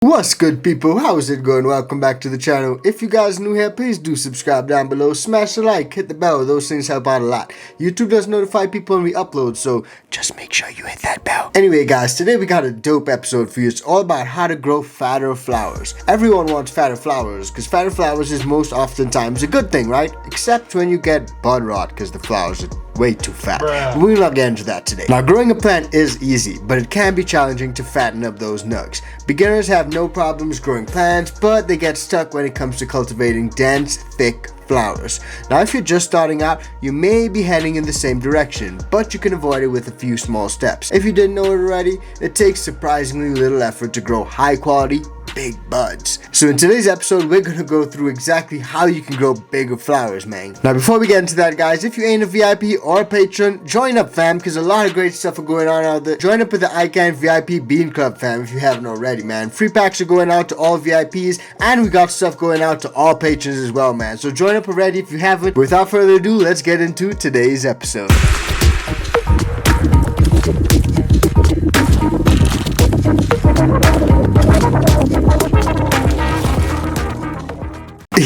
What's good, people? How's it going? Welcome back to the channel. If you guys are new here, please do subscribe down below, smash the like, hit the bell. Those things help out a lot. YouTube does notify people when we upload, so just make sure you hit that bell. Anyway guys, today we got a dope episode for you. It's all about how to grow fatter flowers. Everyone wants fatter flowers because fatter flowers is most oftentimes a good thing, right? Except when you get bud rot because the flowers are way too fat. But we'll not get into that today. Now, growing a plant is easy, but it can be challenging to fatten up those nugs. Beginners have no problems growing plants, but they get stuck when it comes to cultivating dense, thick flowers. Now, if you're just starting out, you may be heading in the same direction, but you can avoid it with a few small steps. If you didn't know it already, it takes surprisingly little effort to grow high quality, big buds. So in today's episode, we're gonna go through exactly how you can grow bigger flowers, man. Now before we get into that, guys, if you ain't a VIP or a patron, join up, fam, because a lot of great stuff are going on out there. Join up with the ICANN VIP Bean Club, fam, if you haven't already, man. Free packs are going out to all VIPs, and we got stuff going out to all patrons as well, man. So join up already if you haven't. Without further ado, let's get into today's episode.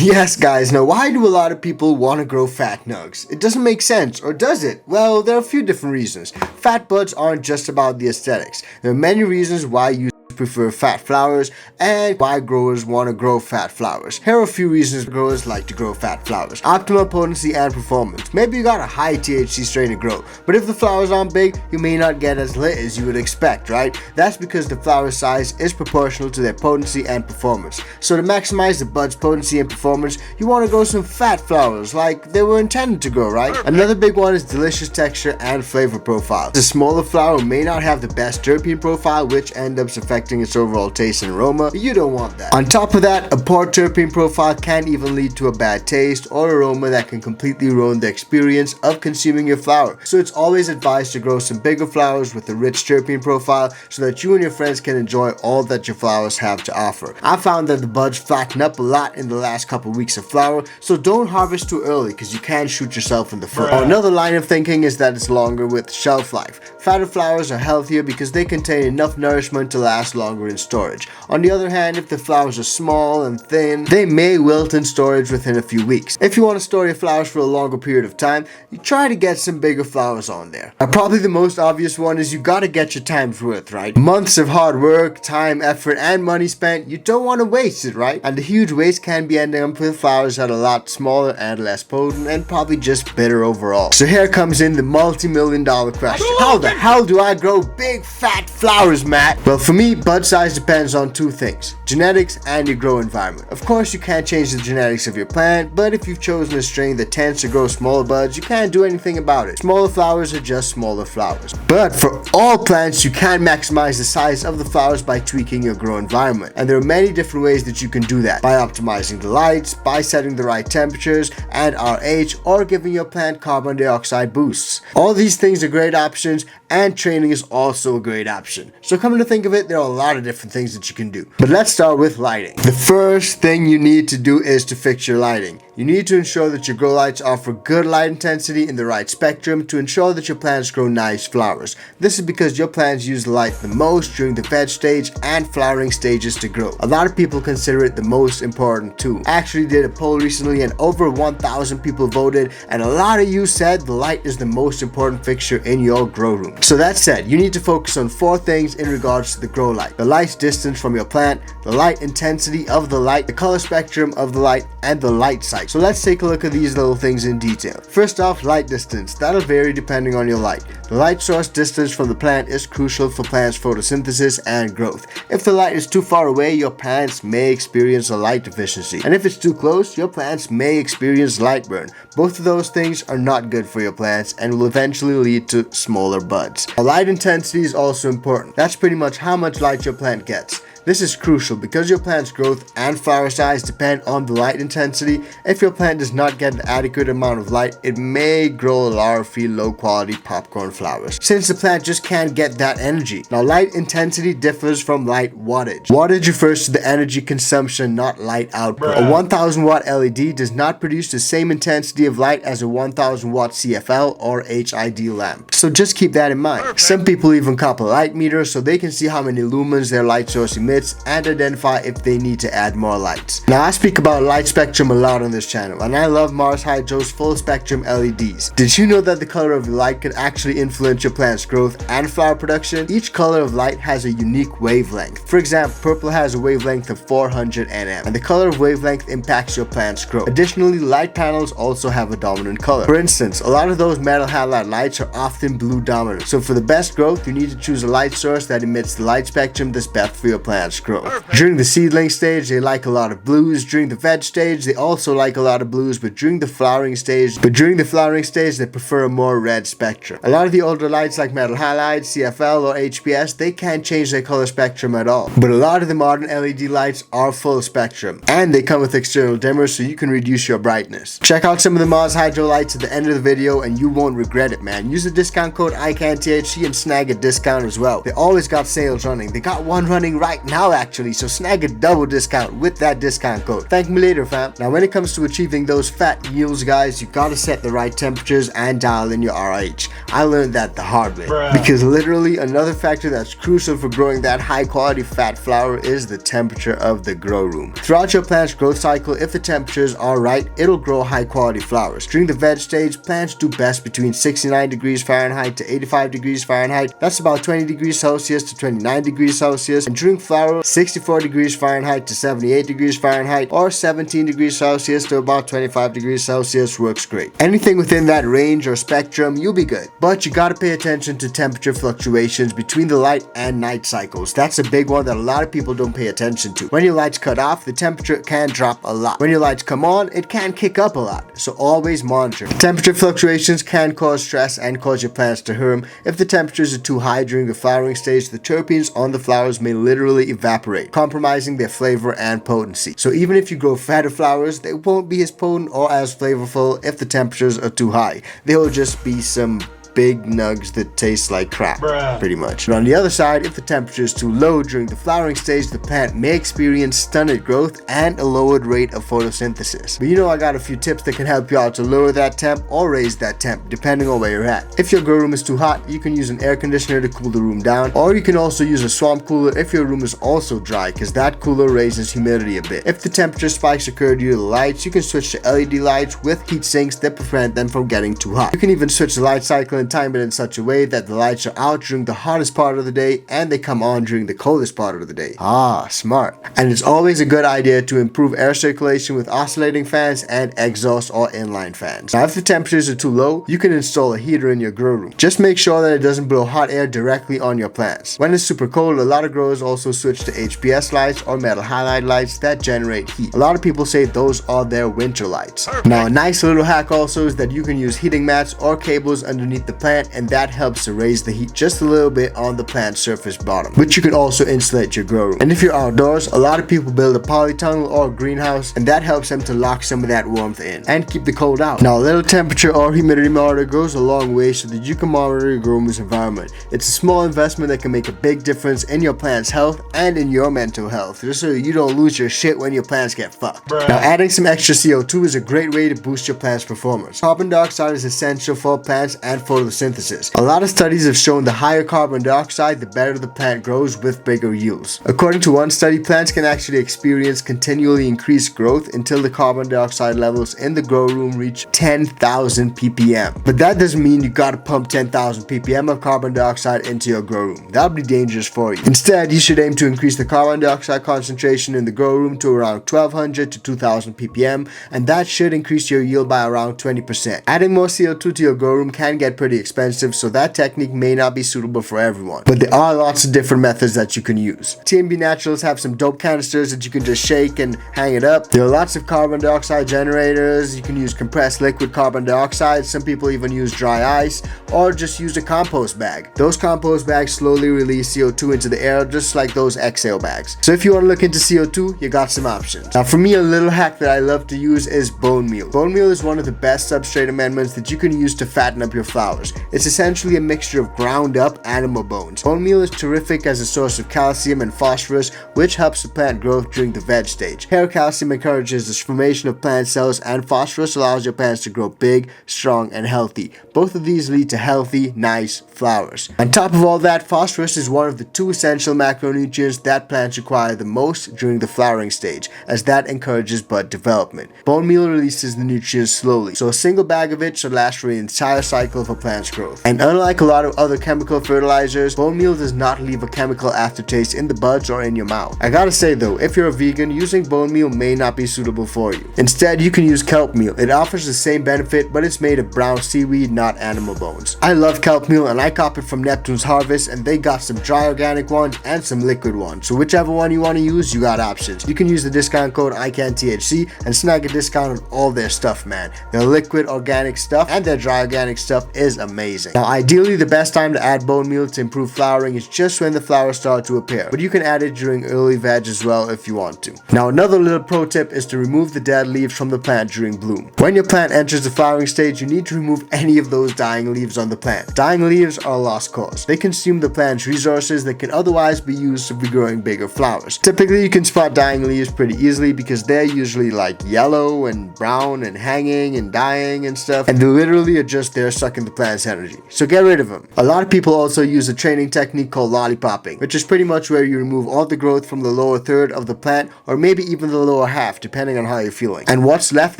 Yes guys, now why do a lot of people want to grow fat nugs? It doesn't make sense, or does it? Well, there are a few different reasons. Fat buds aren't just about the aesthetics. There are many reasons why you prefer fat flowers and why growers want to grow fat flowers. Here are a few reasons growers like to grow fat flowers. Optimal potency and performance. Maybe you got a high THC strain to grow, but if the flowers aren't big, you may not get as lit as you would expect, right? That's because the flower size is proportional to their potency and performance. So to maximize the bud's potency and performance, you want to grow some fat flowers like they were intended to grow, right? Another big one is delicious texture and flavor profile. The smaller flower may not have the best terpene profile, which ends up affecting its overall taste and aroma, but you don't want that. On top of that, a poor terpene profile can even lead to a bad taste or aroma that can completely ruin the experience of consuming your flower. So it's always advised to grow some bigger flowers with a rich terpene profile so that you and your friends can enjoy all that your flowers have to offer. I found that the buds flatten up a lot in the last couple weeks of flower, so don't harvest too early because you can shoot yourself in the foot. Another line of thinking is that it's longer with shelf life. Fatter flowers are healthier because they contain enough nourishment to last longer in storage. On the other hand, if the flowers are small and thin, they may wilt in storage within a few weeks. If you want to store your flowers for a longer period of time, you try to get some bigger flowers on there. Now, probably the most obvious one is you gotta get your time's worth, right? Months of hard work, time, effort, and money spent, you don't want to waste it, right? And the huge waste can be ending up with flowers that are a lot smaller and less potent and probably just bitter overall. So here comes in the multi-million-dollar question. How the hell do I grow big fat flowers, Matt? Well, for me, bud size depends on two things: genetics and your grow environment. Of course, you can't change the genetics of your plant, but if you've chosen a strain that tends to grow smaller buds, you can't do anything about it. Smaller flowers are just smaller flowers. But for all plants, you can maximize the size of the flowers by tweaking your grow environment. And there are many different ways that you can do that: by optimizing the lights, by setting the right temperatures and RH, or giving your plant carbon dioxide boosts. All these things are great options, and training is also a great option. So coming to think of it, there are a lot of different things that you can do. But let's start with lighting. The first thing you need to do is to fix your lighting. You need to ensure that your grow lights offer good light intensity in the right spectrum to ensure that your plants grow nice flowers. This is because your plants use light the most during the veg stage and flowering stages to grow. A lot of people consider it the most important too. I actually did a poll recently and over 1,000 people voted, and a lot of you said the light is the most important fixture in your grow room. So that said, you need to focus on four things in regards to the grow light: the light's distance from your plant, the light intensity of the light, the color spectrum of the light, and the light cycle. So let's take a look at these little things in detail. First off, light distance. That'll vary depending on your light. The light source distance from the plant is crucial for plants' photosynthesis and growth. If the light is too far away, your plants may experience a light deficiency. And if it's too close, your plants may experience light burn. Both of those things are not good for your plants and will eventually lead to smaller buds. A light intensity is also important. That's pretty much how much light your plant gets. This is crucial because your plant's growth and flower size depend on the light intensity. If your plant does not get an adequate amount of light, it may grow larvae low quality popcorn flowers, since the plant just can't get that energy. Now, light intensity differs from light wattage. Wattage refers to the energy consumption, not light output. A 1000 watt LED does not produce the same intensity of light as a 1000 watt CFL or HID lamp. So just keep that in mind. Some people even cop a light meter so they can see how many lumens their light source emits limits and identify if they need to add more lights. Now, I speak about light spectrum a lot on this channel, and I love Mars Hydro's full spectrum LEDs. Did you know that the color of the light can actually influence your plant's growth and flower production? Each color of light has a unique wavelength. For example, purple has a wavelength of 400 nm, and the color of wavelength impacts your plant's growth. Additionally, light panels also have a dominant color. For instance, a lot of those metal halide lights are often blue dominant, so for the best growth, you need to choose a light source that emits the light spectrum that's best for your plant's growth. Perfect. During the seedling stage, they like a lot of blues. During the veg stage, they also like a lot of blues, but during the flowering stage, they prefer a more red spectrum. A lot of the older lights like metal halide, CFL, or HPS, they can't change their color spectrum at all. But a lot of the modern LED lights are full spectrum, and they come with external dimmers so you can reduce your brightness. Check out some of the Mars Hydro lights at the end of the video and you won't regret it, man. Use the discount code ICANTHC and snag a discount as well. They always got sales running. They got one running right now actually, so snag a double discount with that discount code. Thank me later, fam. Now, when it comes to achieving those fat yields, guys, you gotta set the right temperatures and dial in your RH. I learned that the hard way. Because literally another factor that's crucial for growing that high quality fat flower is the temperature of the grow room. Throughout your plant's growth cycle, if the temperatures are right, it'll grow high quality flowers. During the veg stage, plants do best between 69 degrees Fahrenheit to 85 degrees Fahrenheit. That's about 20 degrees Celsius to 29 degrees Celsius. And during flower, 64 degrees Fahrenheit to 78 degrees Fahrenheit or 17 degrees Celsius to about 25 degrees Celsius works great. Anything within that range or spectrum, you'll be good. But you gotta pay attention to temperature fluctuations between the light and night cycles. That's a big one that a lot of people don't pay attention to. When your lights cut off, the temperature can drop a lot. When your lights come on, it can kick up a lot. So always monitor. Temperature fluctuations can cause stress and cause your plants to harm. If the temperatures are too high during the flowering stage, the terpenes on the flowers may literally evaporate, compromising their flavor and potency. So even if you grow fatter flowers, they won't be as potent or as flavorful if the temperatures are too high. They will just be some big nugs that taste like crap, pretty much. But on the other side, if the temperature is too low during the flowering stage, the plant may experience stunted growth and a lowered rate of photosynthesis. But you know, I got a few tips that can help you out to lower that temp or raise that temp, depending on where you're at. If your grow room is too hot, you can use an air conditioner to cool the room down, or you can also use a swamp cooler if your room is also dry, because that cooler raises humidity a bit. If the temperature spikes occur due to the lights, you can switch to LED lights with heat sinks that prevent them from getting too hot. You can even switch the light cycle and time it in such a way that the lights are out during the hottest part of the day and they come on during the coldest part of the day. Ah, smart. And it's always a good idea to improve air circulation with oscillating fans and exhaust or inline fans. Now, if the temperatures are too low, you can install a heater in your grow room. Just make sure that it doesn't blow hot air directly on your plants. When it's super cold, a lot of growers also switch to HPS lights or metal halide lights that generate heat. A lot of people say those are their winter lights. Now, a nice little hack also is that you can use heating mats or cables underneath the plant, and that helps to raise the heat just a little bit on the plant surface bottom, which you can also insulate your grow room. And if you're outdoors, a lot of people build a polytunnel or greenhouse, and that helps them to lock some of that warmth in and keep the cold out. Now, a little temperature or humidity monitor goes a long way so that you can monitor your grow room's environment. It's a small investment that can make a big difference in your plant's health and in your mental health, just so you don't lose your shit when your plants get fucked. Now, adding some extra CO2 is a great way to boost your plant's performance. Carbon dioxide is essential for plants and photosynthesis. A lot of studies have shown the higher carbon dioxide, the better the plant grows with bigger yields. According to one study, plants can actually experience continually increased growth until the carbon dioxide levels in the grow room reach 10,000 ppm. But that doesn't mean you gotta pump 10,000 ppm of carbon dioxide into your grow room. That would be dangerous for you. Instead, you should aim to increase the carbon dioxide concentration in the grow room to around 1200 to 2000 ppm, and that should increase your yield by around 20%. Adding more CO2 to your grow room can get pretty expensive, so that technique may not be suitable for everyone. But there are lots of different methods that you can use. TMB Naturals have some dope canisters that you can just shake and hang it up. There are lots of carbon dioxide generators. You can use compressed liquid carbon dioxide. Some people even use dry ice, or just use a compost bag. Those compost bags slowly release CO2 into the air, just like those exhale bags. So if you want to look into CO2, you got some options. Now, for me, a little hack that I love to use is bone meal. Bone meal is one of the best substrate amendments that you can use to fatten up your flowers. flowers. It's essentially a mixture of ground up animal bones. Bone meal is terrific as a source of calcium and phosphorus, which helps the plant growth during the veg stage. Hair calcium encourages the formation of plant cells, and phosphorus allows your plants to grow big, strong, and healthy. Both of these lead to healthy, nice flowers. On top of all that, phosphorus is one of the 2 essential macronutrients that plants require the most during the flowering stage, as that encourages bud development. Bone meal releases the nutrients slowly, so a single bag of it should last for the entire cycle of a plant's growth. And unlike a lot of other chemical fertilizers, bone meal does not leave a chemical aftertaste in the buds or in your mouth. I gotta say though, if you're a vegan, using bone meal may not be suitable for you. Instead, you can use kelp meal. It offers the same benefit, but it's made of brown seaweed, not animal bones. I love kelp meal and I cop it from Neptune's Harvest, and they got some dry organic ones and some liquid ones. So whichever one you want to use, you got options. You can use the discount code ICANTHC and snag a discount on all their stuff, man. Their liquid organic stuff and their dry organic stuff is amazing. Now, ideally, the best time to add bone meal to improve flowering is just when the flowers start to appear, but you can add it during early veg as well if you want to. Now, another little pro tip is to remove the dead leaves from the plant during bloom. When your plant enters the flowering stage, you need to remove any of those dying leaves on the plant. Dying leaves are a lost cause. They consume the plant's resources that can otherwise be used to be growing bigger flowers. Typically, you can spot dying leaves pretty easily because they're usually like yellow and brown and hanging and dying and stuff, and they literally are just there sucking the plant's energy. So get rid of them. A lot of people also use a training technique called lollipopping, which is pretty much where you remove all the growth from the lower third of the plant, or maybe even the lower half, depending on how you're feeling. And what's left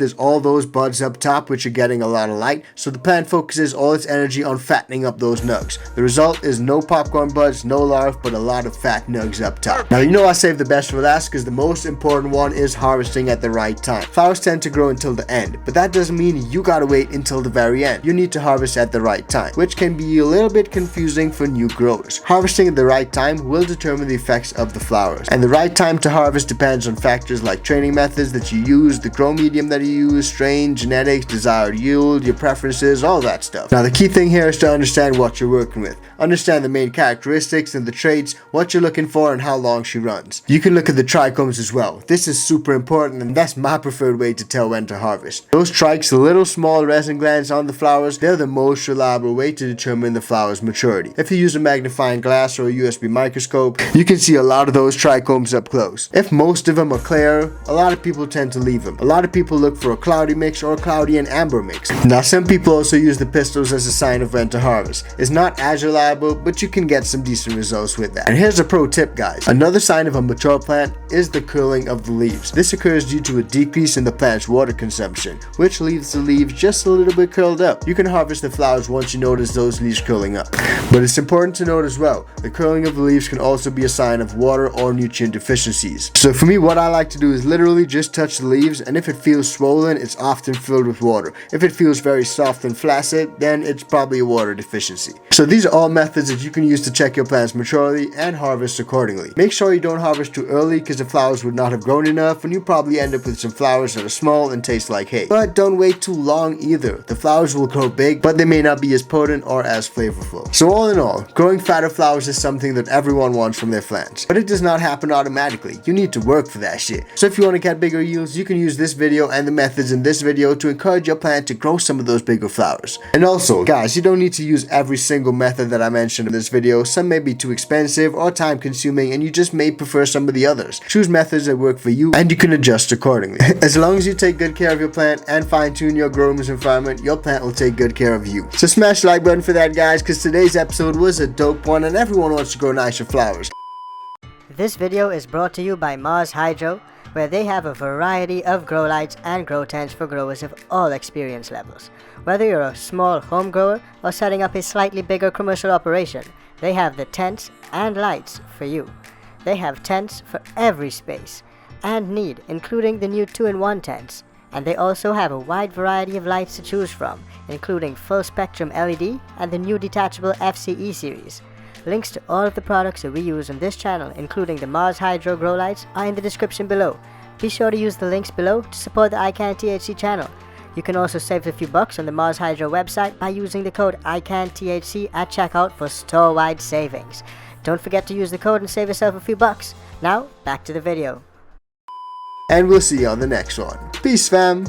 is all those buds up top, which are getting a lot of light, so the plant focuses all its energy on fattening up those nugs. The result is no popcorn buds, no larvae, but a lot of fat nugs up top. Now, you know I saved the best for last because the most important one is harvesting at the right time. Flowers tend to grow until the end, but that doesn't mean you gotta wait until the very end. You need to harvest at the right time, which can be a little bit confusing for new growers. Harvesting at the right time will determine the effects of the flowers, and the right time to harvest depends on factors like training methods that you use, the grow medium that you use, strain, genetics, desired yield, your preferences, all that stuff. Now, the key thing here is to understand what you're working with. Understand the main characteristics and the traits, what you're looking for, and how long she runs. You can look at the trichomes as well. This is super important, and that's my preferred way to tell when to harvest. Those trichs, the little small resin glands on the flowers, they're the most reliable way to determine the flower's maturity. If you use a magnifying glass or a USB microscope, you can see a lot of those trichomes up close. If most of them are clear, a lot of people tend to leave them. A lot of people look for a cloudy mix or a cloudy and amber mix. Now, some people also use the pistils as a sign of when to harvest. It's not as reliable, but you can get some decent results with that. And here's a pro tip, guys. Another sign of a mature plant is the curling of the leaves. This occurs due to a decrease in the plant's water consumption, which leaves the leaves just a little bit curled up. You can harvest the flowers once you notice those leaves curling up. But it's important to note as well, the curling of the leaves can also be a sign of water or nutrient deficiencies. So for me, what I like to do is literally just touch the leaves, and if it feels swollen, it's often filled with water. If it feels very soft and flaccid, then it's probably a water deficiency. So these are all methods that you can use to check your plant's maturity and harvest accordingly. Make sure you don't harvest too early because the flowers would not have grown enough, and you probably end up with some flowers that are small and taste like hay. But don't wait too long either. The flowers will grow big, but they may not be as potent or as flavorful. So all in all, growing fatter flowers is something that everyone wants from their plants, but it does not happen automatically. You need to work for that shit. So if you want to get bigger yields, you can use this video and the methods in this video to encourage your plant to grow some of those bigger flowers. And also, guys, you don't need to use every single method that I mentioned in this video. Some may be too expensive or time consuming, and you just may prefer some of the others. Choose methods that work for you, and you can adjust accordingly. As long as you take good care of your plant and fine tune your grow room's environment, your plant will take good care of you. So smash the like button for that, guys, because today's episode was a dope one and everyone wants to grow nicer flowers. This video is brought to you by Mars Hydro, where they have a variety of grow lights and grow tents for growers of all experience levels. Whether you're a small home grower or setting up a slightly bigger commercial operation, they have the tents and lights for you. They have tents for every space and need, including the new 2-in-1 tents. And they also have a wide variety of lights to choose from, including full spectrum LED and the new detachable FCE series. Links to all of the products that we use on this channel, including the Mars Hydro grow lights, are in the description below. Be sure to use the links below to support the ICANTHC channel. You can also save a few bucks on the Mars Hydro website by using the code ICANTHC at checkout for store-wide savings. Don't forget to use the code and save yourself a few bucks. Now, back to the video. And we'll see you on the next one. Peace, fam!